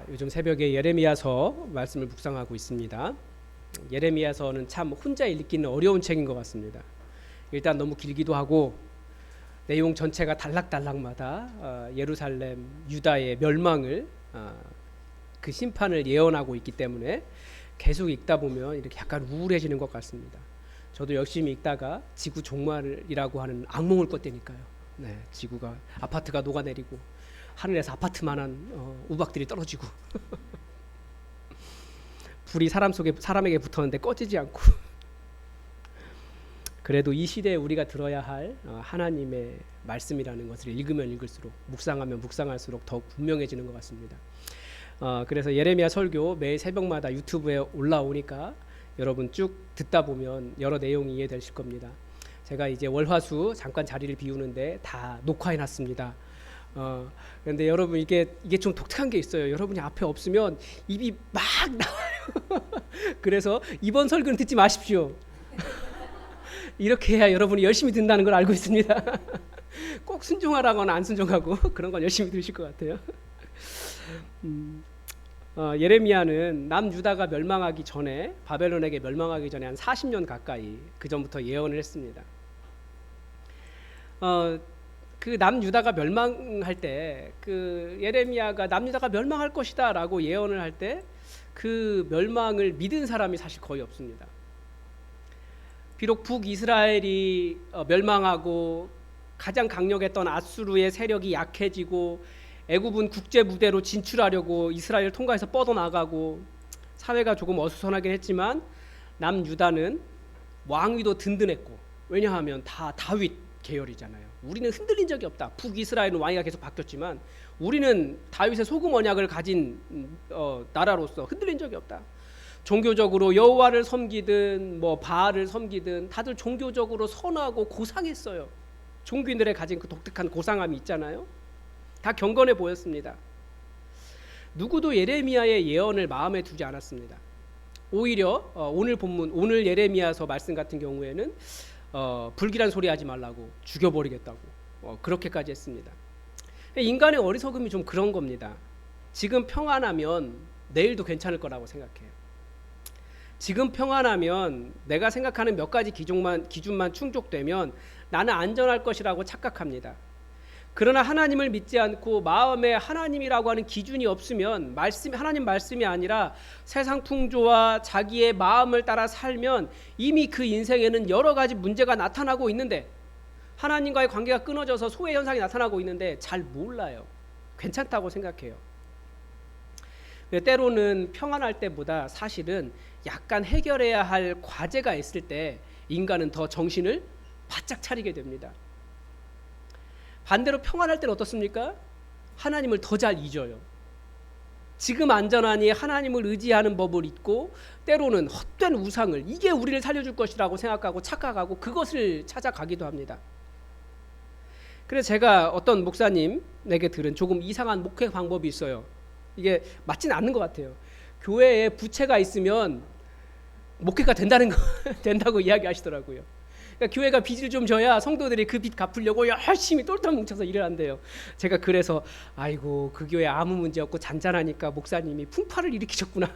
요즘 새벽에 예레미야서 말씀을 묵상하고 있습니다. 예레미야서는 참 혼자 읽기는 어려운 책인 것 같습니다. 일단 너무 길기도 하고 내용 전체가 단락단락마다 예루살렘, 유다의 멸망을 그 심판을 예언하고 있기 때문에 계속 읽다 보면 이렇게 약간 우울해지는 것 같습니다. 저도 열심히 읽다가 지구 종말이라고 하는 악몽을 꿨다니까요. 네, 지구가 아파트가 녹아내리고 하늘에서 아파트만한 우박들이 떨어지고 불이 사람에게 붙었는데 꺼지지 않고 그래도 이 시대에 우리가 들어야 할 하나님의 말씀이라는 것을 읽으면 읽을수록 묵상하면 묵상할수록 더욱 분명해지는 것 같습니다. 그래서 예레미야 설교 매일 새벽마다 유튜브에 올라오니까 여러분 쭉 듣다 보면 여러 내용이 이해되실 겁니다. 제가 이제 월화수 잠깐 자리를 비우는데 다 녹화해 놨습니다. 그런데 여러분 이게 좀 독특한 게 있어요. 여러분이 앞에 없으면 입이 막 나와요. 그래서 이번 설교는 듣지 마십시오. 이렇게 해야 여러분이 열심히 듣는다는 걸 알고 있습니다. 꼭 순종하라거나 안 순종하고 그런 건 열심히 들으실 것 같아요. 예레미야는 남유다가 멸망하기 전에 바벨론에게 멸망하기 전에 한 40년 가까이 그 전부터 예언을 했습니다. 그 남유다가 멸망할 때 그 예레미야가 남유다가 멸망할 것이다라고 예언을 할 때 그 멸망을 믿은 사람이 사실 거의 없습니다. 비록 북이스라엘이 멸망하고 가장 강력했던 아수르의 세력이 약해지고 애굽은 국제 무대로 진출하려고 이스라엘을 통과해서 뻗어나가고 사회가 조금 어수선하긴 했지만 남유다는 왕위도 든든했고 왜냐하면 다 다윗 계열이잖아요. 우리는 흔들린 적이 없다. 북이스라엘은 왕위가 계속 바뀌었지만 우리는 다윗의 소금 언약을 가진 나라로서 흔들린 적이 없다. 종교적으로 여호와를 섬기든 뭐 바알을 섬기든 다들 종교적으로 선하고 고상했어요. 종교인들의 가진 그 독특한 고상함이 있잖아요. 다 경건해 보였습니다. 누구도 예레미야의 예언을 마음에 두지 않았습니다. 오히려 오늘 본문, 오늘 예레미야서 말씀 같은 경우에는 불길한 소리 하지 말라고 죽여버리겠다고 그렇게까지 했습니다. 인간의 어리석음이 좀 그런 겁니다. 지금 평안하면 내일도 괜찮을 거라고 생각해요. 지금 평안하면 내가 생각하는 몇 가지 기준만 충족되면 나는 안전할 것이라고 착각합니다. 그러나 하나님을 믿지 않고 마음에 하나님이라고 하는 기준이 없으면 하나님 말씀이 아니라 세상 풍조와 자기의 마음을 따라 살면 이미 그 인생에는 여러 가지 문제가 나타나고 있는데 하나님과의 관계가 끊어져서 소외 현상이 나타나고 있는데 잘 몰라요. 괜찮다고 생각해요. 때로는 평안할 때보다 사실은 약간 해결해야 할 과제가 있을 때 인간은 더 정신을 바짝 차리게 됩니다. 반대로 평안할 때는 어떻습니까? 하나님을 더 잘 잊어요. 지금 안전하니 하나님을 의지하는 법을 잊고 때로는 헛된 우상을 이게 우리를 살려줄 것이라고 생각하고 착각하고 그것을 찾아가기도 합니다. 그래서 제가 어떤 목사님에게 들은 조금 이상한 목회 방법이 있어요. 이게 맞지는 않는 것 같아요. 교회에 부채가 있으면 목회가 된다고 이야기하시더라고요. 그러니까 교회가 빚을 좀 져야 성도들이 그 빚 갚으려고 열심히 똘똘 뭉쳐서 일을 한대요. 제가 그래서 아이고 그 교회 아무 문제 없고 잔잔하니까 목사님이 풍파를 일으키셨구나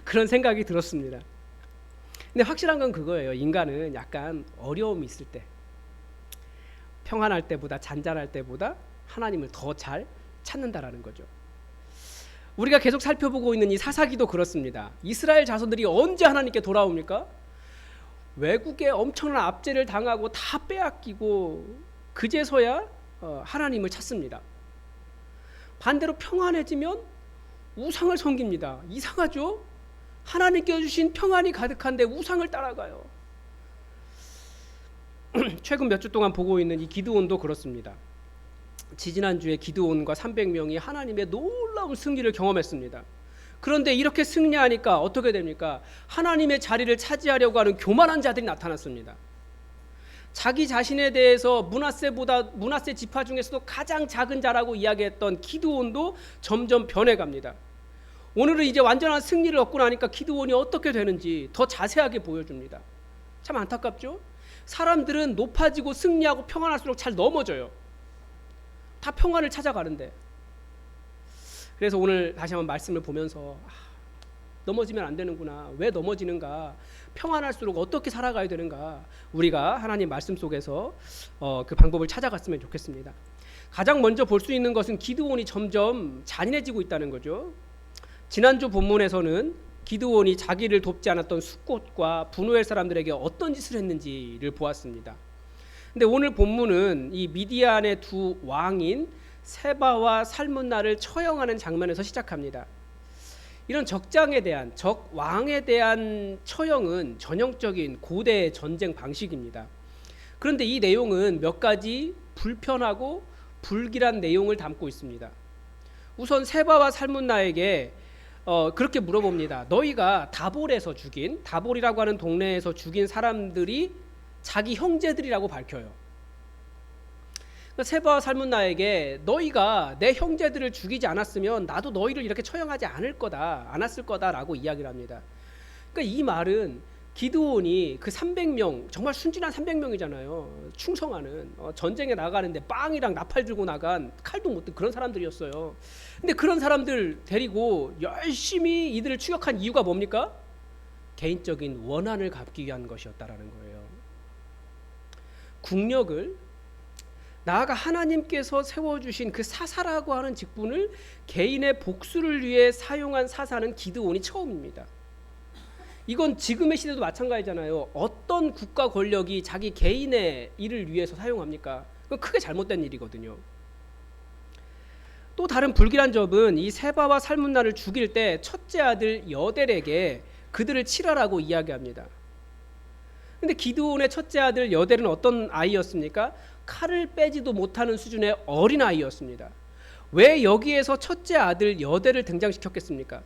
그런 생각이 들었습니다. 근데 확실한 건 그거예요. 인간은 약간 어려움이 있을 때 평안할 때보다 잔잔할 때보다 하나님을 더 잘 찾는다라는 거죠. 우리가 계속 살펴보고 있는 이 사사기도 그렇습니다. 이스라엘 자손들이 언제 하나님께 돌아옵니까? 외국에 엄청난 압제를 당하고 다 빼앗기고 그제서야 하나님을 찾습니다. 반대로 평안해지면 우상을 섬깁니다. 이상하죠? 하나님께 주신 평안이 가득한데 우상을 따라가요. 최근 몇 주 동안 보고 있는 이 기드온도 그렇습니다. 지지난주에 기드온과 300명이 하나님의 놀라운 승리를 경험했습니다. 그런데 이렇게 승리하니까 어떻게 됩니까? 하나님의 자리를 차지하려고 하는 교만한 자들이 나타났습니다. 자기 자신에 대해서 므낫세 지파 중에서도 가장 작은 자라고 이야기했던 기드온도 점점 변해갑니다. 오늘은 이제 완전한 승리를 얻고 나니까 기드온이 어떻게 되는지 더 자세하게 보여줍니다. 참 안타깝죠? 사람들은 높아지고 승리하고 평안할수록 잘 넘어져요. 다 평안을 찾아가는데 그래서 오늘 다시 한번 말씀을 보면서 넘어지면 안 되는구나. 왜 넘어지는가? 평안할수록 어떻게 살아가야 되는가? 우리가 하나님 말씀 속에서 그 방법을 찾아갔으면 좋겠습니다. 가장 먼저 볼 수 있는 것은 기드온이 점점 잔인해지고 있다는 거죠. 지난주 본문에서는 기드온이 자기를 돕지 않았던 숫곳과 분노엘 사람들에게 어떤 짓을 했는지를 보았습니다. 근데 오늘 본문은 이 미디안의 두 왕인 세바와 살문나를 처형하는 장면에서 시작합니다. 이런 적장에 대한, 적왕에 대한 처형은 전형적인 고대 전쟁 방식입니다. 그런데 이 내용은 몇 가지 불편하고 불길한 내용을 담고 있습니다. 우선 세바와 살문나에게 그렇게 물어봅니다. 너희가 다볼에서 죽인, 다볼이라고 하는 동네에서 죽인 사람들이 자기 형제들이라고 밝혀요. 세바와 살문나에게 너희가 내 형제들을 죽이지 않았으면 나도 너희를 이렇게 처형하지 않았을 거다라고 이야기를 합니다. 그러니까 이 말은 기드온이 그 300명, 정말 순진한 300명이잖아요. 충성하는, 전쟁에 나가는데 빵이랑 나팔 들고 나간 칼도 못 든 그런 사람들이었어요. 근데 그런 사람들 데리고 열심히 이들을 추격한 이유가 뭡니까? 개인적인 원한을 갚기 위한 것이었다라는 거예요. 국력을, 나아가 하나님께서 세워주신 그 사사라고 하는 직분을 개인의 복수를 위해 사용한 사사는 기드온이 처음입니다. 이건 지금의 시대도 마찬가지잖아요. 어떤 국가 권력이 자기 개인의 일을 위해서 사용합니까? 그건 크게 잘못된 일이거든요. 또 다른 불길한 점은 이 세바와 살문나를 죽일 때 첫째 아들 여델에게 그들을 치라라고 이야기합니다. 근데 기드온의 첫째 아들 여델은 어떤 아이였습니까? 칼을 빼지도 못하는 수준의 어린 아이였습니다. 왜 여기에서 첫째 아들 여델을 등장시켰겠습니까?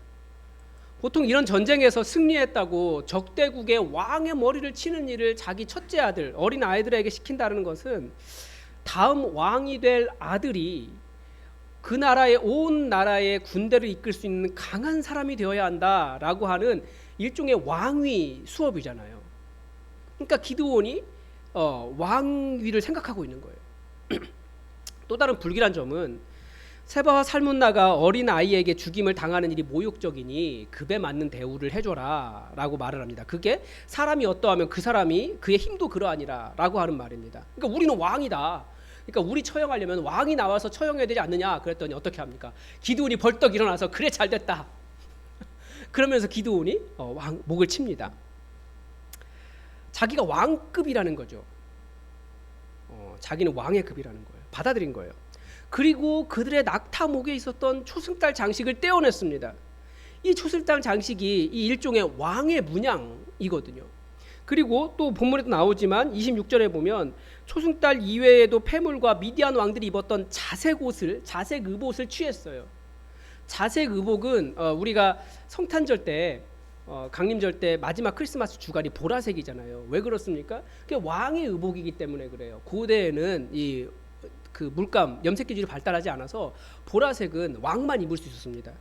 보통 이런 전쟁에서 승리했다고 적대국의 왕의 머리를 치는 일을 자기 첫째 아들, 어린 아이들에게 시킨다는 것은 다음 왕이 될 아들이 그 나라의 온 나라의 군대를 이끌 수 있는 강한 사람이 되어야 한다라고 하는 일종의 왕위 수업이잖아요. 그러니까 기드온이 왕위를 생각하고 있는 거예요. 또 다른 불길한 점은 세바와 살문나가 어린 아이에게 죽임을 당하는 일이 모욕적이니 급에 맞는 대우를 해줘라 라고 말을 합니다. 그게 사람이 어떠하면 그 사람이 그의 힘도 그러하니라 라고 하는 말입니다. 그러니까 우리는 왕이다. 그러니까 우리 처형하려면 왕이 나와서 처형해야 되지 않느냐. 그랬더니 어떻게 합니까? 기드온이 벌떡 일어나서 그래 잘됐다. 그러면서 기드온이 목을 칩니다. 자기가 왕급이라는 거죠. 자기는 왕의 급이라는 거예요. 받아들인 거예요. 그리고 그들의 낙타 목에 있었던 초승달 장식을 떼어냈습니다. 이 초승달 장식이 이 일종의 왕의 문양이거든요. 그리고 또 본문에도 나오지만 26절에 보면 초승달 이외에도 패물과 미디안 왕들이 입었던 자색 의복을 취했어요. 자색 의복은 우리가 성탄절 때 강림절 때 마지막 크리스마스 주갈이 보라색이잖아요. 왜 그렇습니까? 그게 왕의 의복이기 때문에 그래요. 고대에는 그 물감, 염색 기술이 발달하지 않아서 보라색은 왕만 입을 수 있었습니다.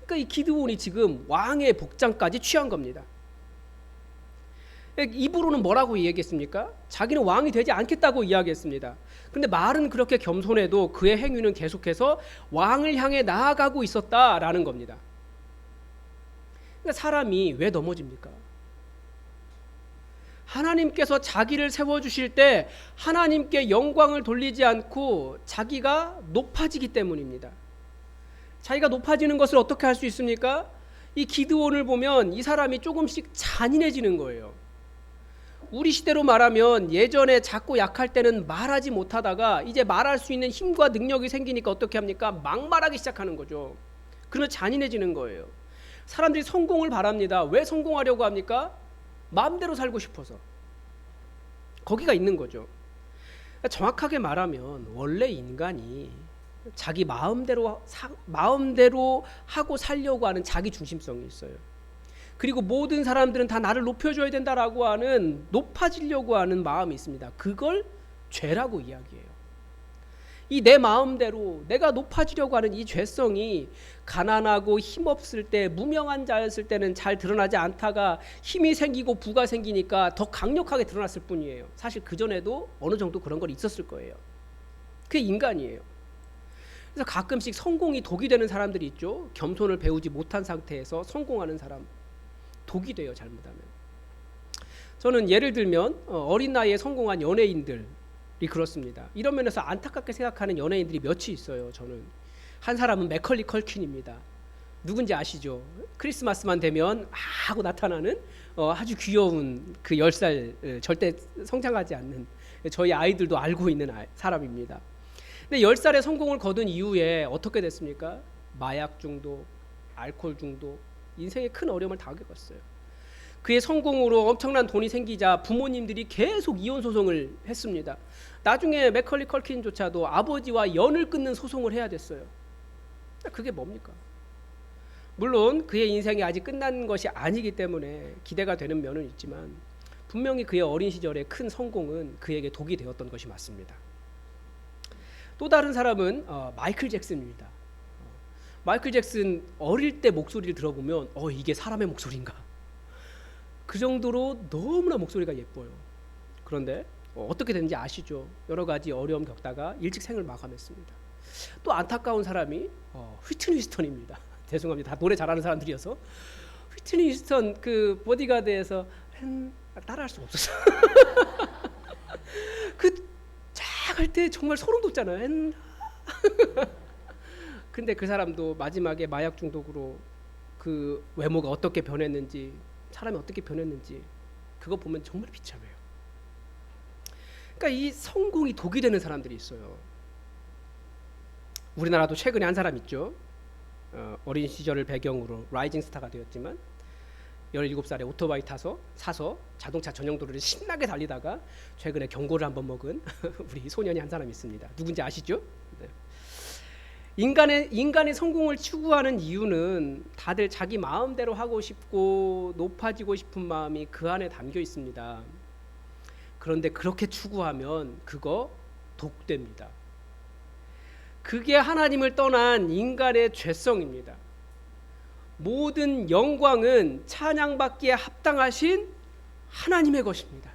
그러니까 이 기드온이 지금 왕의 복장까지 취한 겁니다. 입으로는 뭐라고 이야기했습니까? 자기는 왕이 되지 않겠다고 이야기했습니다. 그런데 말은 그렇게 겸손해도 그의 행위는 계속해서 왕을 향해 나아가고 있었다라는 겁니다. 그러니까 사람이 왜 넘어집니까? 하나님께서 자기를 세워주실 때 하나님께 영광을 돌리지 않고 자기가 높아지기 때문입니다. 자기가 높아지는 것을 어떻게 할 수 있습니까? 이 기드온을 보면 이 사람이 조금씩 잔인해지는 거예요. 우리 시대로 말하면 예전에 작고 약할 때는 말하지 못하다가 이제 말할 수 있는 힘과 능력이 생기니까 어떻게 합니까? 막말하기 시작하는 거죠. 그러면 잔인해지는 거예요. 사람들이 성공을 바랍니다. 왜 성공하려고 합니까? 마음대로 살고 싶어서. 거기가 있는 거죠. 정확하게 말하면 원래 인간이 자기 마음대로 하고 살려고 하는 자기 중심성이 있어요. 그리고 모든 사람들은 다 나를 높여줘야 된다라고 하는 높아지려고 하는 마음이 있습니다. 그걸 죄라고 이야기해요. 이 내 마음대로 내가 높아지려고 하는 이 죄성이 가난하고 힘없을 때, 무명한 자였을 때는 잘 드러나지 않다가 힘이 생기고 부가 생기니까 더 강력하게 드러났을 뿐이에요. 사실 그전에도 어느 정도 그런 건 있었을 거예요. 그게 인간이에요. 그래서 가끔씩 성공이 독이 되는 사람들이 있죠. 겸손을 배우지 못한 상태에서 성공하는 사람, 독이 돼요, 잘못하면. 저는 예를 들면 어린 나이에 성공한 연예인들이 그렇습니다. 이런 면에서 안타깝게 생각하는 연예인들이 몇이 있어요. 저는 한 사람은 맥컬리 컬킨입니다. 누군지 아시죠? 크리스마스만 되면 하고 나타나는 아주 귀여운 그 10살 절대 성장하지 않는 저희 아이들도 알고 있는 사람입니다. 근데 10살에 성공을 거둔 이후에 어떻게 됐습니까? 마약 중독, 알코올 중독, 인생에 큰 어려움을 다 겪었어요. 그의 성공으로 엄청난 돈이 생기자 부모님들이 계속 이혼 소송을 했습니다. 나중에 맥컬리 컬킨조차도 아버지와 연을 끊는 소송을 해야 됐어요. 그게 뭡니까? 물론 그의 인생이 아직 끝난 것이 아니기 때문에 기대가 되는 면은 있지만 분명히 그의 어린 시절의 큰 성공은 그에게 독이 되었던 것이 맞습니다. 또 다른 사람은 마이클 잭슨입니다. 마이클 잭슨 어릴 때 목소리를 들어보면 이게 사람의 목소리인가? 그 정도로 너무나 목소리가 예뻐요. 그런데 어떻게 됐는지 아시죠? 여러 가지 어려움 겪다가 일찍 생을 마감했습니다. 또 안타까운 사람이 휘트니 휴스턴입니다. 죄송합니다. 다 노래 잘하는 사람들이어서. 휘트니 휴스턴 그 보디가드에서 따라할 수가 없었어. 그 쫙 할 때 정말 소름 돋잖아요. 근데 그 사람도 마지막에 마약 중독으로 그 외모가 어떻게 변했는지, 사람이 어떻게 변했는지 그거 보면 정말 비참해요. 그러니까 이 성공이 독이 되는 사람들이 있어요. 우리나라도 최근에 한 사람 있죠. 어린 시절을 배경으로 라이징 스타가 되었지만 17살에 오토바이 사서 자동차 전용 도로를 신나게 달리다가 최근에 경고를 한번 먹은 우리 소년이 한 사람 있습니다. 누군지 아시죠? 네. 인간의 성공을 추구하는 이유는 다들 자기 마음대로 하고 싶고 높아지고 싶은 마음이 그 안에 담겨 있습니다. 그런데 그렇게 추구하면 그거 독됩니다. 그게 하나님을 떠난 인간의 죄성입니다. 모든 영광은 찬양받기에 합당하신 하나님의 것입니다.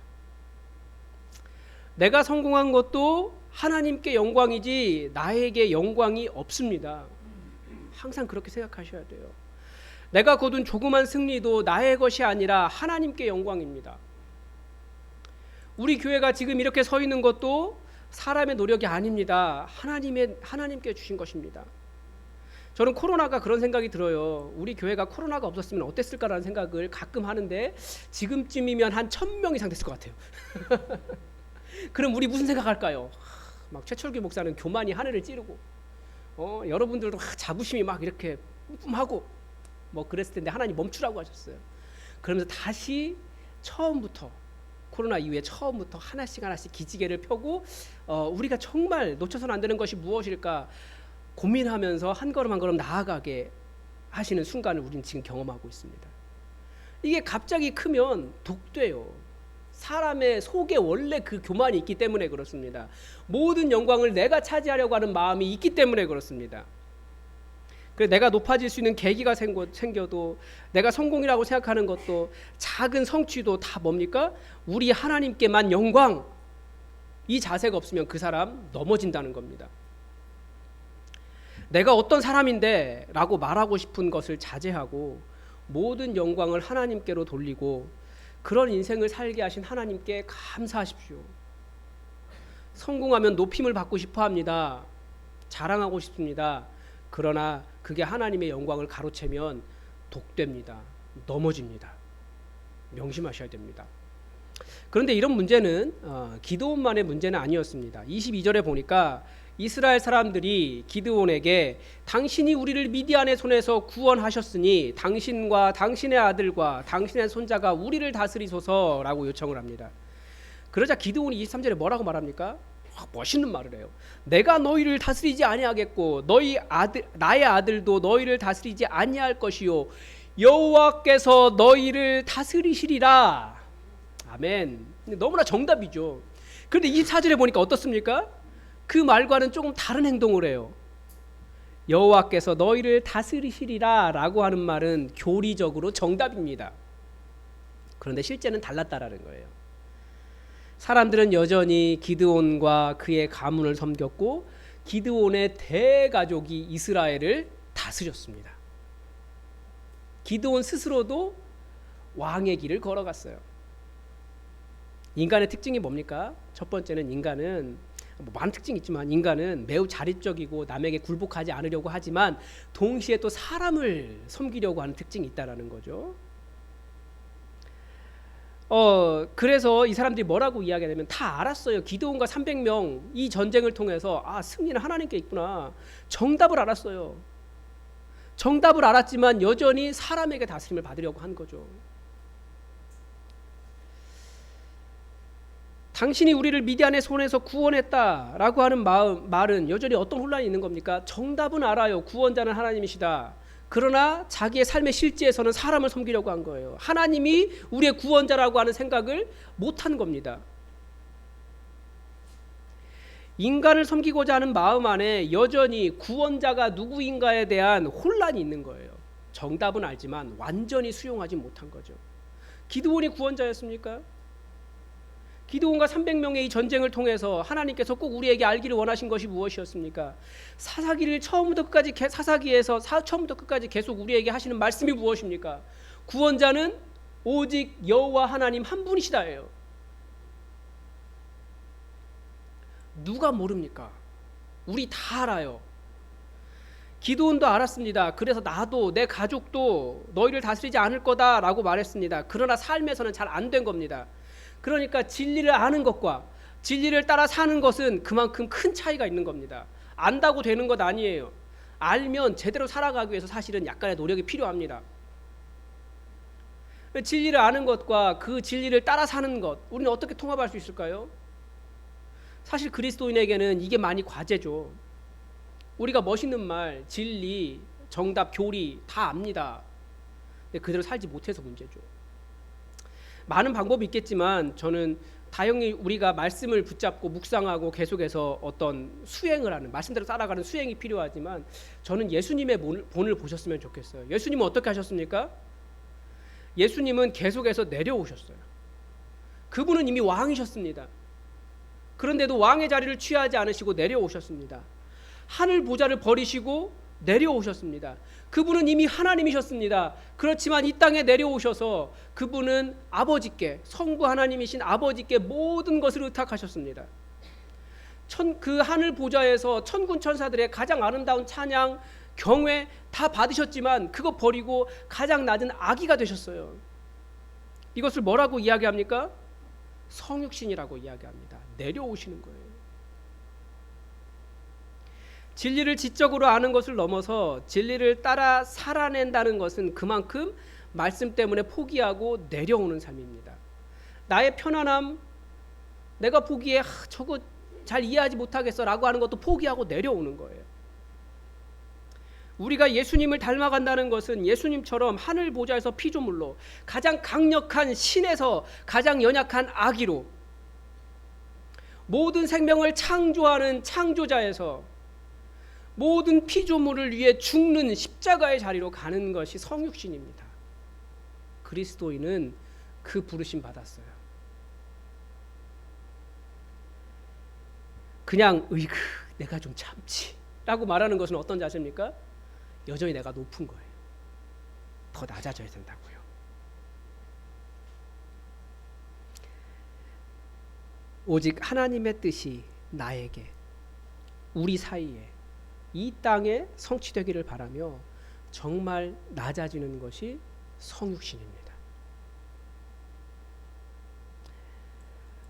내가 성공한 것도 하나님께 영광이지 나에게 영광이 없습니다. 항상 그렇게 생각하셔야 돼요. 내가 거둔 조그만 승리도 나의 것이 아니라 하나님께 영광입니다. 우리 교회가 지금 이렇게 서 있는 것도 사람의 노력이 아닙니다. 하나님께 주신 것입니다. 저는 코로나가 그런 생각이 들어요. 우리 교회가 코로나가 없었으면 어땠을까라는 생각을 가끔 하는데 지금쯤이면 한 1000명 이상 됐을 것 같아요. 그럼 우리 무슨 생각할까요? 막 최철규 목사는 교만이 하늘을 찌르고 여러분들도 자부심이 막 이렇게 뿜뿜하고 뭐 그랬을 텐데 하나님 멈추라고 하셨어요. 그러면서 다시 처음부터 코로나 이후에 처음부터 하나씩 기지개를 펴고 우리가 정말 놓쳐서는 안 되는 것이 무엇일까 고민하면서 한 걸음 한 걸음 나아가게 하시는 순간을 우리는 지금 경험하고 있습니다. 이게 갑자기 크면 독돼요. 사람의 속에 원래 그 교만이 있기 때문에 그렇습니다. 모든 영광을 내가 차지하려고 하는 마음이 있기 때문에 그렇습니다. 그래서 내가 높아질 수 있는 계기가 생겨도 내가 성공이라고 생각하는 것도 작은 성취도 다 뭡니까? 우리 하나님께만 영광. 이 자세가 없으면 그 사람 넘어진다는 겁니다. 내가 어떤 사람인데 라고 말하고 싶은 것을 자제하고 모든 영광을 하나님께로 돌리고 그런 인생을 살게 하신 하나님께 감사하십시오. 성공하면 높임을 받고 싶어 합니다. 자랑하고 싶습니다. 그러나 그게 하나님의 영광을 가로채면 독됩니다. 넘어집니다. 명심하셔야 됩니다. 그런데 이런 문제는 기드온만의 문제는 아니었습니다. 22절에 보니까 이스라엘 사람들이 기드온에게 당신이 우리를 미디안의 손에서 구원하셨으니 당신과 당신의 아들과 당신의 손자가 우리를 다스리소서라고 요청을 합니다. 그러자 기드온이 23절에 뭐라고 말합니까? 멋있는 말을 해요. 내가 너희를 다스리지 아니하겠고 나의 아들도 너희를 다스리지 아니할 것이요 여호와께서 너희를 다스리시리라. 아멘. 너무나 정답이죠. 그런데 24절에 보니까 어떻습니까? 그 말과는 조금 다른 행동을 해요. 여호와께서 너희를 다스리시리라 라고 하는 말은 교리적으로 정답입니다. 그런데 실제는 달랐다라는 거예요. 사람들은 여전히 기드온과 그의 가문을 섬겼고 기드온의 대가족이 이스라엘을 다스렸습니다. 기드온 스스로도 왕의 길을 걸어갔어요. 인간의 특징이 뭡니까? 첫 번째는 인간은 많은 특징이 있지만 인간은 매우 자립적이고 남에게 굴복하지 않으려고 하지만 동시에 또 사람을 섬기려고 하는 특징이 있다라는 거죠. 그래서 이 사람들이 뭐라고 이야기하냐면 다 알았어요. 기드온과 300명 이 전쟁을 통해서 승리는 하나님께 있구나. 정답을 알았어요. 정답을 알았지만 여전히 사람에게 다스림을 받으려고 한 거죠. 당신이 우리를 미디안의 손에서 구원했다라고 하는 말은 여전히 어떤 혼란이 있는 겁니까? 정답은 알아요. 구원자는 하나님이시다. 그러나 자기의 삶의 실제에서는 사람을 섬기려고 한 거예요. 하나님이 우리의 구원자라고 하는 생각을 못한 겁니다. 인간을 섬기고자 하는 마음 안에 여전히 구원자가 누구인가에 대한 혼란이 있는 거예요. 정답은 알지만 완전히 수용하지 못한 거죠. 기드온이 구원자였습니까? 기드온과 300명의 이 전쟁을 통해서 하나님께서 꼭 우리에게 알기를 원하신 것이 무엇이었습니까? 사사기에서 처음부터 끝까지 계속 우리에게 하시는 말씀이 무엇입니까? 구원자는 오직 여호와 하나님 한 분이시다예요. 누가 모릅니까? 우리 다 알아요. 기드온도 알았습니다. 그래서 나도 내 가족도 너희를 다스리지 않을 거다라고 말했습니다. 그러나 삶에서는 잘 안 된 겁니다. 그러니까 진리를 아는 것과 진리를 따라 사는 것은 그만큼 큰 차이가 있는 겁니다. 안다고 되는 것 아니에요. 알면 제대로 살아가기 위해서 사실은 약간의 노력이 필요합니다. 진리를 아는 것과 그 진리를 따라 사는 것, 우리는 어떻게 통합할 수 있을까요? 사실 그리스도인에게는 이게 많이 과제죠. 우리가 멋있는 말, 진리, 정답, 교리 다 압니다. 근데 그대로 살지 못해서 문제죠. 많은 방법이 있겠지만 저는 다행히 우리가 말씀을 붙잡고 묵상하고 계속해서 어떤 수행을 하는, 말씀대로 따라가는 수행이 필요하지만 저는 예수님의 본을 보셨으면 좋겠어요. 예수님은 어떻게 하셨습니까? 예수님은 계속해서 내려오셨어요. 그분은 이미 왕이셨습니다. 그런데도 왕의 자리를 취하지 않으시고 내려오셨습니다. 하늘 보좌를 버리시고 내려오셨습니다. 그분은 이미 하나님이셨습니다. 그렇지만 이 땅에 내려오셔서 그분은 아버지께, 성부 하나님이신 아버지께 모든 것을 의탁하셨습니다. 그 하늘 보좌에서 천군 천사들의 가장 아름다운 찬양, 경외 다 받으셨지만 그거 버리고 가장 낮은 아기가 되셨어요. 이것을 뭐라고 이야기합니까? 성육신이라고 이야기합니다. 내려오시는 거예요. 진리를 지적으로 아는 것을 넘어서 진리를 따라 살아낸다는 것은 그만큼 말씀 때문에 포기하고 내려오는 삶입니다. 나의 편안함, 내가 보기에 저거 잘 이해하지 못하겠어라고 하는 것도 포기하고 내려오는 거예요. 우리가 예수님을 닮아간다는 것은 예수님처럼 하늘 보좌에서 피조물로, 가장 강력한 신에서 가장 연약한 아기로, 모든 생명을 창조하는 창조자에서 모든 피조물을 위해 죽는 십자가의 자리로 가는 것이 성육신입니다. 그리스도인은 그 부르심 받았어요. 그냥 으이그 내가 좀 참지 라고 말하는 것은 어떤 자세입니까? 여전히 내가 높은 거예요. 더 낮아져야 된다고요. 오직 하나님의 뜻이 나에게, 우리 사이에, 이 땅에 성취되기를 바라며 정말 낮아지는 것이 성육신입니다.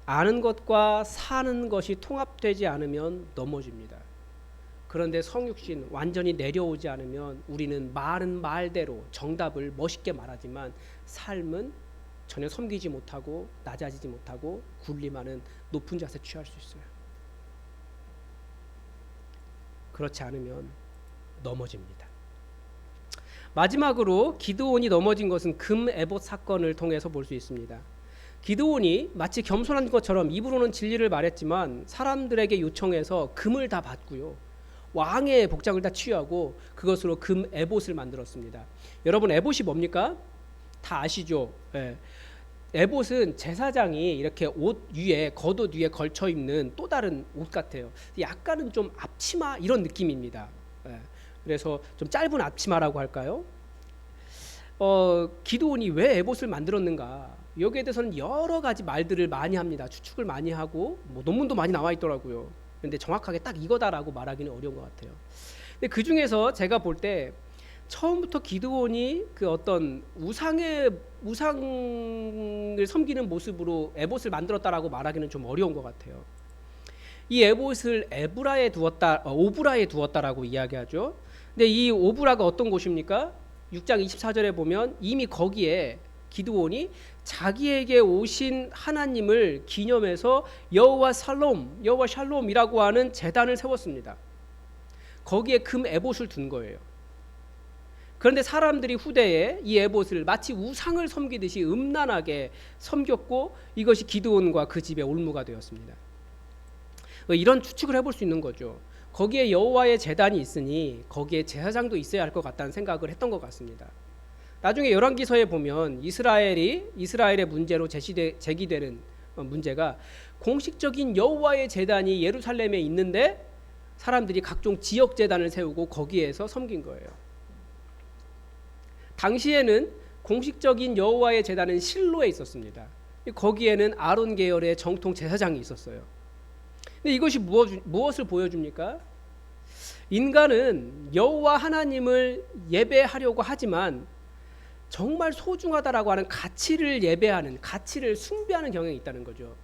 아는 것과 사는 것이 통합되지 않으면 넘어집니다. 그런데 성육신 완전히 내려오지 않으면 우리는 말은 말대로 정답을 멋있게 말하지만 삶은 전혀 섬기지 못하고 낮아지지 못하고 군림하는 높은 자세 취할 수 있어요. 그렇지 않으면 넘어집니다. 마지막으로 기드온이 넘어진 것은 금 에봇 사건을 통해서 볼 수 있습니다. 기드온이 마치 겸손한 것처럼 입으로는 진리를 말했지만 사람들에게 요청해서 금을 다 받고요, 왕의 복장을 다 취하고 그것으로 금 에봇을 만들었습니다. 여러분, 에봇이 뭡니까? 다 아시죠? 예. 에봇은 제사장이 이렇게 옷 위에 겉옷 위에 걸쳐 입는 또 다른 옷 같아요. 약간은 좀 앞치마 이런 느낌입니다. 예. 그래서 좀 짧은 앞치마라고 할까요? 기드온이 왜 에봇을 만들었는가? 여기에 대해서는 여러 가지 말들을 많이 합니다. 추측을 많이 하고 뭐 논문도 많이 나와 있더라고요. 근데 정확하게 딱 이거다라고 말하기는 어려운 것 같아요. 근데 그 중에서 제가 볼 때 처음부터 기드온이 그 어떤 우상을 섬기는 모습으로 에봇을 만들었다라고 말하기는 좀 어려운 것 같아요. 이 에봇을 오브라에 두었다라고 이야기하죠. 근데 이 오브라가 어떤 곳입니까? 6장 24절에 보면 이미 거기에 기드온이 자기에게 오신 하나님을 기념해서 여호와 샬롬이라고 하는 제단을 세웠습니다. 거기에 금 에봇을 둔 거예요. 그런데 사람들이 후대에 이 에봇을 마치 우상을 섬기듯이 음란하게 섬겼고 이것이 기드온과 그 집의 올무가 되었습니다. 이런 추측을 해볼 수 있는 거죠. 거기에 여호와의 제단이 있으니 거기에 제사장도 있어야 할 것 같다는 생각을 했던 것 같습니다. 나중에 열왕기서에 보면 이스라엘의 문제로 제기되는 문제가 공식적인 여호와의 제단이 예루살렘에 있는데 사람들이 각종 지역 제단을 세우고 거기에서 섬긴 거예요. 당시에는 공식적인 여호와의 제단은 실로에 있었습니다. 거기에는 아론 계열의 정통 제사장이 있었어요. 근데 이것이 무엇을 보여줍니까? 인간은 여호와 하나님을 예배하려고 하지만 정말 소중하다라고 하는 가치를 가치를 숭배하는 경향이 있다는 거죠.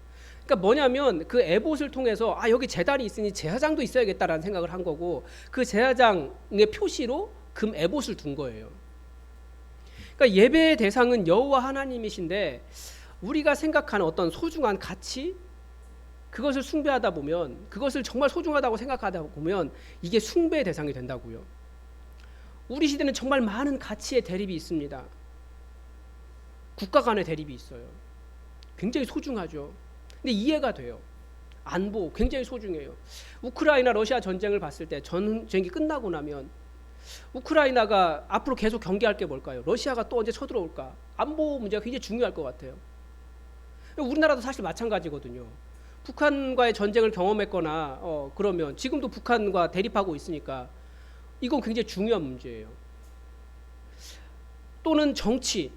그러니까 뭐냐면 그 에봇을 통해서 여기 제단이 있으니 제사장도 있어야겠다라는 생각을 한 거고 그 제사장의 표시로 금 에봇을 둔 거예요. 그러니까 예배의 대상은 여호와 하나님이신데 우리가 생각하는 어떤 소중한 가치 그것을 숭배하다 보면 그것을 정말 소중하다고 생각하다 보면 이게 숭배의 대상이 된다고요. 우리 시대는 정말 많은 가치의 대립이 있습니다. 국가 간의 대립이 있어요. 굉장히 소중하죠. 근데 이해가 돼요. 안보 굉장히 소중해요. 우크라이나 러시아 전쟁을 봤을 때 전쟁이 끝나고 나면 우크라이나가 앞으로 계속 경계할 게 뭘까요? 러시아가 또 언제 쳐들어올까? 안보 문제가 굉장히 중요할 것 같아요. 우리나라도 사실 마찬가지거든요. 북한과의 전쟁을 경험했거나 그러면 지금도 북한과 대립하고 있으니까 이건 굉장히 중요한 문제예요. 또는 정치의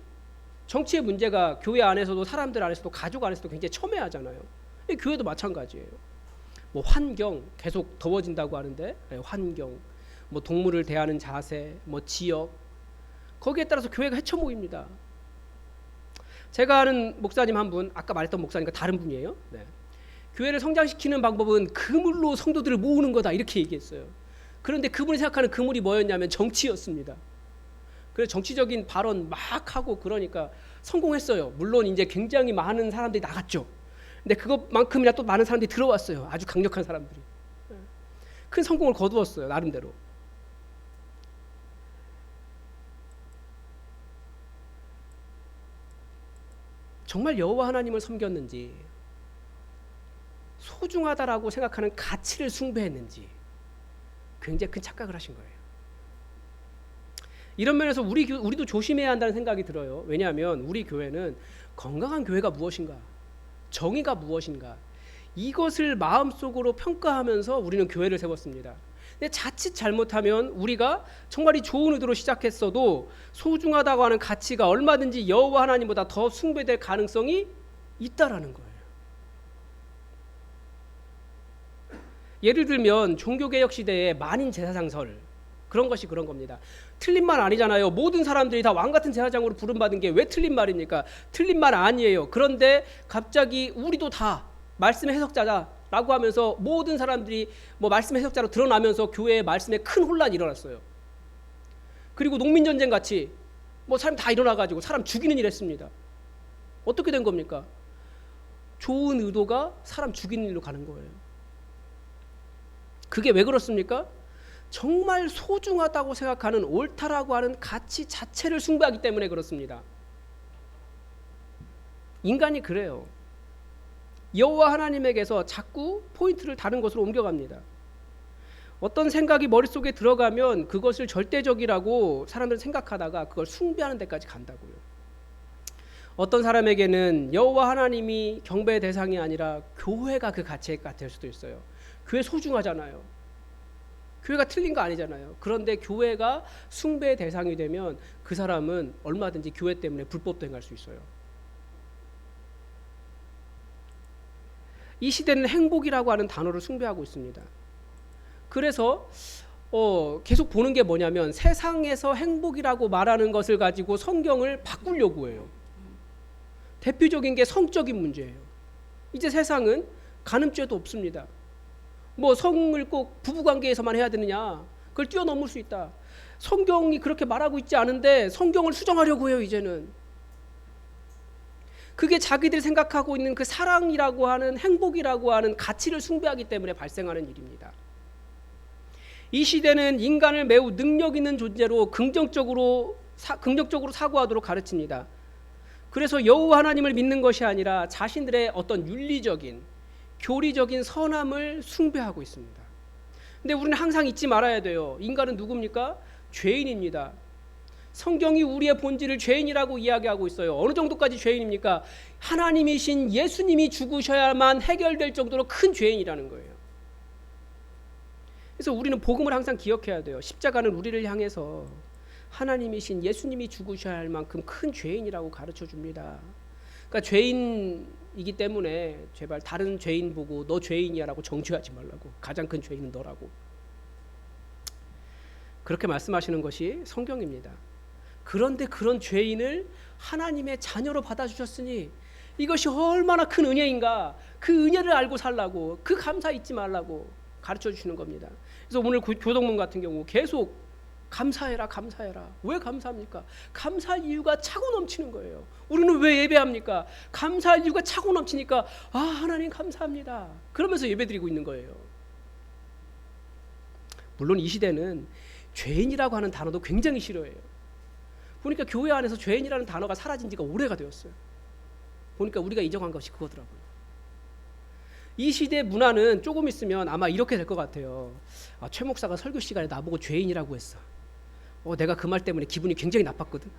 문제가 교회 안에서도 사람들 안에서도 가족 안에서도 굉장히 첨예하잖아요. 교회도 마찬가지예요. 뭐 환경 계속 더워진다고 하는데 환경, 뭐 동물을 대하는 자세, 뭐 지역 거기에 따라서 교회가 헤쳐 모입니다. 제가 아는 목사님 한 분, 아까 말했던 목사님과 다른 분이에요. 네. 교회를 성장시키는 방법은 그물로 성도들을 모으는 거다 이렇게 얘기했어요. 그런데 그분이 생각하는 그물이 뭐였냐면 정치였습니다. 그래서 정치적인 발언 막 하고 그러니까 성공했어요. 물론 이제 굉장히 많은 사람들이 나갔죠. 근데 그것만큼이나 또 많은 사람들이 들어왔어요. 아주 강력한 사람들이. 큰 성공을 거두었어요. 나름대로. 정말 여호와 하나님을 섬겼는지 소중하다라고 생각하는 가치를 숭배했는지 굉장히 큰 착각을 하신 거예요. 이런 면에서 우리도 조심해야 한다는 생각이 들어요. 왜냐하면 우리 교회는 건강한 교회가 무엇인가, 정의가 무엇인가 이것을 마음속으로 평가하면서 우리는 교회를 세웠습니다. 근데 자칫 잘못하면 우리가 정말 이 좋은 의도로 시작했어도 소중하다고 하는 가치가 얼마든지 여호와 하나님보다 더 숭배될 가능성이 있다라는 거예요. 예를 들면 종교개혁 시대의 만인 제사장설 그런 것이 그런 겁니다. 틀린 말 아니잖아요. 모든 사람들이 다 왕같은 제사장으로 부름받은 게 왜 틀린 말입니까? 틀린 말 아니에요. 그런데 갑자기 우리도 다 말씀의 해석자다라고 하면서 모든 사람들이 뭐 말씀의 해석자로 드러나면서 교회의 말씀에 큰 혼란이 일어났어요. 그리고 농민전쟁 같이 뭐 사람 다 일어나가지고 사람 죽이는 일 했습니다. 어떻게 된 겁니까? 좋은 의도가 사람 죽이는 일로 가는 거예요. 그게 왜 그렇습니까? 정말 소중하다고 생각하는 옳다라고 하는 가치 자체를 숭배하기 때문에 그렇습니다. 인간이 그래요. 여호와 하나님에게서 자꾸 포인트를 다른 것으로 옮겨갑니다. 어떤 생각이 머릿속에 들어가면 그것을 절대적이라고 사람들은 생각하다가 그걸 숭배하는 데까지 간다고요. 어떤 사람에게는 여호와 하나님이 경배의 대상이 아니라 교회가 그 가치가 될 수도 있어요. 교회 소중하잖아요. 교회가 틀린 거 아니잖아요. 그런데 교회가 숭배의 대상이 되면 그 사람은 얼마든지 교회 때문에 불법도 행할 수 있어요. 이 시대는 행복이라고 하는 단어를 숭배하고 있습니다. 그래서 계속 보는 게 뭐냐면 세상에서 행복이라고 말하는 것을 가지고 성경을 바꾸려고 해요. 대표적인 게 성적인 문제예요. 이제 세상은 간음죄도 없습니다. 뭐 성을 꼭 부부관계에서만 해야 되느냐, 그걸 뛰어넘을 수 있다. 성경이 그렇게 말하고 있지 않은데 성경을 수정하려고 해요. 이제는 그게 자기들이 생각하고 있는 그 사랑이라고 하는, 행복이라고 하는 가치를 숭배하기 때문에 발생하는 일입니다. 이 시대는 인간을 매우 능력 있는 존재로 긍정적으로 사고하도록 가르칩니다. 그래서 여호와 하나님을 믿는 것이 아니라 자신들의 어떤 윤리적인, 교리적인 선함을 숭배하고 있습니다. 근데 우리는 항상 잊지 말아야 돼요. 인간은 누굽니까? 죄인입니다. 성경이 우리의 본질을 죄인이라고 이야기하고 있어요. 어느 정도까지 죄인입니까? 하나님이신 예수님이 죽으셔야만 해결될 정도로 큰 죄인이라는 거예요. 그래서 우리는 복음을 항상 기억해야 돼요. 십자가는 우리를 향해서 하나님이신 예수님이 죽으셔야 할 만큼 큰 죄인이라고 가르쳐 줍니다. 그러니까 죄인이기 때문에 제발 다른 죄인 보고 너 죄인이야 라고 정죄하지 말라고. 가장 큰 죄인은 너라고. 그렇게 말씀하시는 것이 성경입니다. 그런데 그런 죄인을 하나님의 자녀로 받아주셨으니 이것이 얼마나 큰 은혜인가. 그 은혜를 알고 살라고, 그 감사 잊지 말라고 가르쳐 주시는 겁니다. 그래서 오늘 교동문 같은 경우 계속 감사해라, 감사해라. 왜 감사합니까? 감사할 이유가 차고 넘치는 거예요. 우리는 왜 예배합니까? 감사할 이유가 차고 넘치니까 하나님 감사합니다. 그러면서 예배드리고 있는 거예요. 물론 이 시대는 죄인이라고 하는 단어도 굉장히 싫어해요. 보니까 교회 안에서 죄인이라는 단어가 사라진 지가 오래가 되었어요. 보니까 우리가 잊어간 것이 그거더라고요. 이 시대 문화는 조금 있으면 아마 이렇게 될 것 같아요. 최 목사가 설교 시간에 나보고 죄인이라고 했어. 내가 그 말 때문에 기분이 굉장히 나빴거든.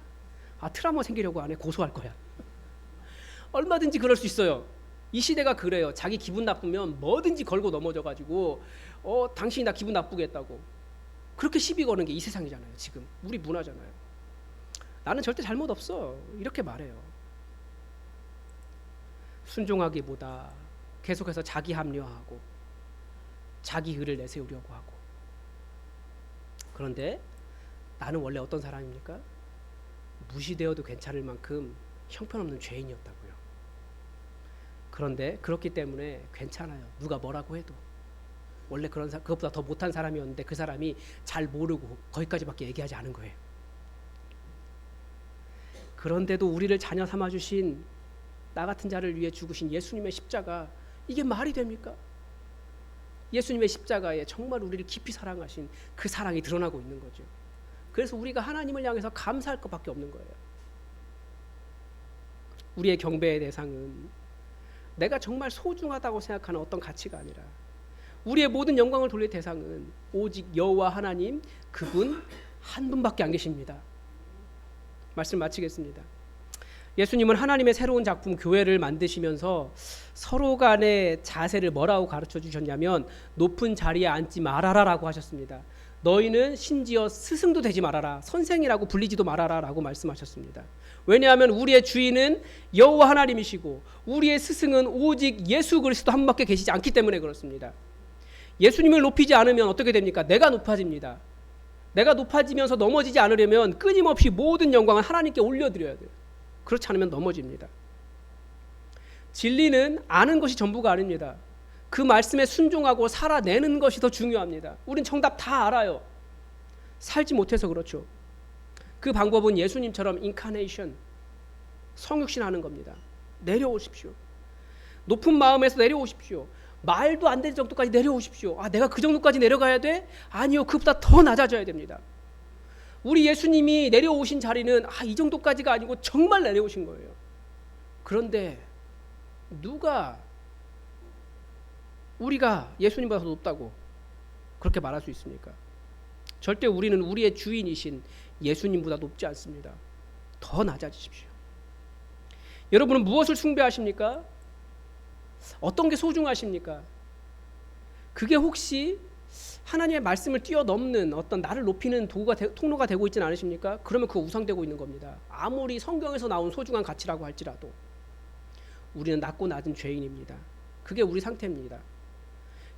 트라우마 생기려고 안 해. 고소할 거야. 얼마든지 그럴 수 있어요. 이 시대가 그래요. 자기 기분 나쁘면 뭐든지 걸고 넘어져가지고 당신이 나 기분 나쁘게 했다고. 그렇게 시비 거는 게 이 세상이잖아요. 지금 우리 문화잖아요. 나는 절대 잘못 없어. 이렇게 말해요. 순종하기보다 계속해서 자기 합리화하고 자기 의를 내세우려고 하고. 그런데 나는 원래 어떤 사람입니까? 무시되어도 괜찮을 만큼 형편없는 죄인이었다고요. 그런데 그렇기 때문에 괜찮아요. 누가 뭐라고 해도. 원래 그것보다 더 못한 사람이었는데 그 사람이 잘 모르고 거기까지밖에 얘기하지 않은 거예요. 그런데도 우리를 자녀 삼아주신 나 같은 자를 위해 죽으신 예수님의 십자가, 이게 말이 됩니까? 예수님의 십자가에 정말 우리를 깊이 사랑하신 그 사랑이 드러나고 있는 거죠. 그래서 우리가 하나님을 향해서 감사할 것밖에 없는 거예요. 우리의 경배의 대상은 내가 정말 소중하다고 생각하는 어떤 가치가 아니라 우리의 모든 영광을 돌릴 대상은 오직 여호와 하나님, 그분 한 분밖에 안 계십니다. 말씀 마치겠습니다. 예수님은 하나님의 새로운 작품 교회를 만드시면서 서로 간의 자세를 뭐라고 가르쳐 주셨냐면 높은 자리에 앉지 말아라 라고 하셨습니다. 너희는 심지어 스승도 되지 말아라, 선생이라고 불리지도 말아라 라고 말씀하셨습니다. 왜냐하면 우리의 주인은 여호와 하나님이시고 우리의 스승은 오직 예수 그리스도 한 분밖에 계시지 않기 때문에 그렇습니다. 예수님을 높이지 않으면 어떻게 됩니까? 내가 높아집니다. 내가 높아지면서 넘어지지 않으려면 끊임없이 모든 영광을 하나님께 올려드려야 돼요. 그렇지 않으면 넘어집니다. 진리는 아는 것이 전부가 아닙니다. 그 말씀에 순종하고 살아내는 것이 더 중요합니다. 우린 정답 다 알아요. 살지 못해서 그렇죠. 그 방법은 예수님처럼 인카네이션, 성육신하는 겁니다. 내려오십시오. 높은 마음에서 내려오십시오. 말도 안 될 정도까지 내려오십시오. 내가 그 정도까지 내려가야 돼? 아니요. 그보다 더 낮아져야 됩니다. 우리 예수님이 내려오신 자리는 이 정도까지가 아니고 정말 내려오신 거예요. 그런데 누가 우리가 예수님보다 더 높다고 그렇게 말할 수 있습니까? 절대 우리는 우리의 주인이신 예수님보다 높지 않습니다. 더 낮아지십시오. 여러분은 무엇을 숭배하십니까? 어떤 게 소중하십니까? 그게 혹시 하나님의 말씀을 뛰어넘는 어떤 나를 높이는 통로가 되고 있지는 않으십니까? 그러면 그거 우상되고 있는 겁니다. 아무리 성경에서 나온 소중한 가치라고 할지라도 우리는 낮고 낮은 죄인입니다. 그게 우리 상태입니다.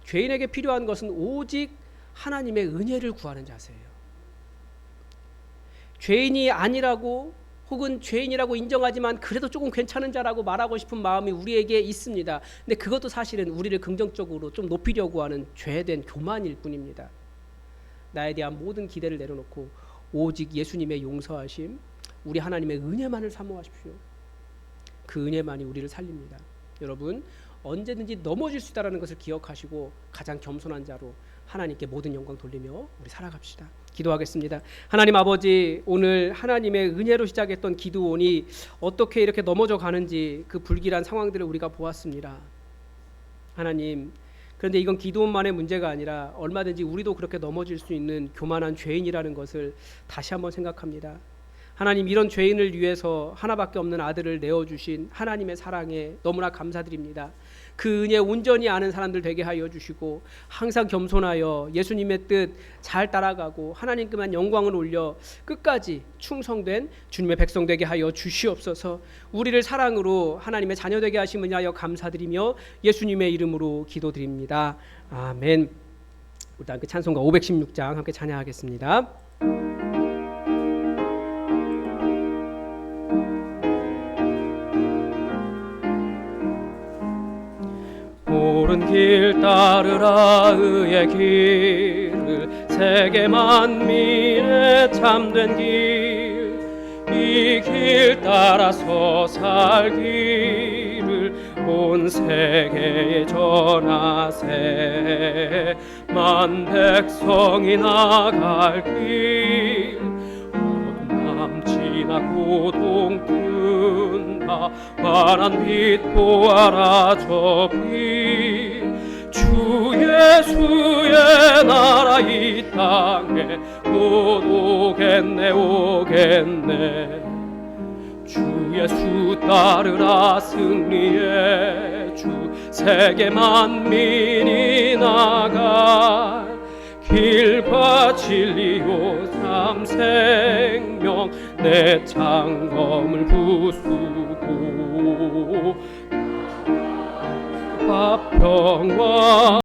죄인에게 필요한 것은 오직 하나님의 은혜를 구하는 자세예요. 죄인이 아니라고 혹은 죄인이라고 인정하지만 그래도 조금 괜찮은 자라고 말하고 싶은 마음이 우리에게 있습니다. 근데 그것도 사실은 우리를 긍정적으로 좀 높이려고 하는 죄된 교만일 뿐입니다. 나에 대한 모든 기대를 내려놓고 오직 예수님의 용서하심, 우리 하나님의 은혜만을 사모하십시오. 그 은혜만이 우리를 살립니다. 여러분, 언제든지 넘어질 수 있다는 것을 기억하시고 가장 겸손한 자로 하나님께 모든 영광 돌리며 우리 살아갑시다. 기도하겠습니다. 하나님 아버지, 오늘 하나님의 은혜로 시작했던 기드온이 어떻게 이렇게 넘어져 가는지 그 불길한 상황들을 우리가 보았습니다. 하나님, 그런데 이건 기드온만의 문제가 아니라 얼마든지 우리도 그렇게 넘어질 수 있는 교만한 죄인이라는 것을 다시 한번 생각합니다. 하나님, 이런 죄인을 위해서 하나밖에 없는 아들을 내어주신 하나님의 사랑에 너무나 감사드립니다. 그 은혜 온전히 아는 사람들 되게 하여 주시고 항상 겸손하여 예수님의 뜻 잘 따라가고 하나님께만 영광을 올려 끝까지 충성된 주님의 백성 되게 하여 주시옵소서. 우리를 사랑으로 하나님의 자녀 되게 하심을 위하여 감사드리며 예수님의 이름으로 기도드립니다. 아멘. 우리 다 함께 찬송가 516장 함께 찬양하겠습니다. 옳은 길 따르라 의의 길을 세계 만민의 참된 길 이 길 따라서 살기를 온 세계에 전하세 만 백성이 나갈 길 어둠 지나 고동 든다 환한 빛 보아라 저 빛 주 예수의 나라 이 땅에 곧 오겠네 오겠네 주 예수 따르라 승리의 주 세계 만민이 나갈 길과 진리요 참 생명 내 창검을 부수고 화평과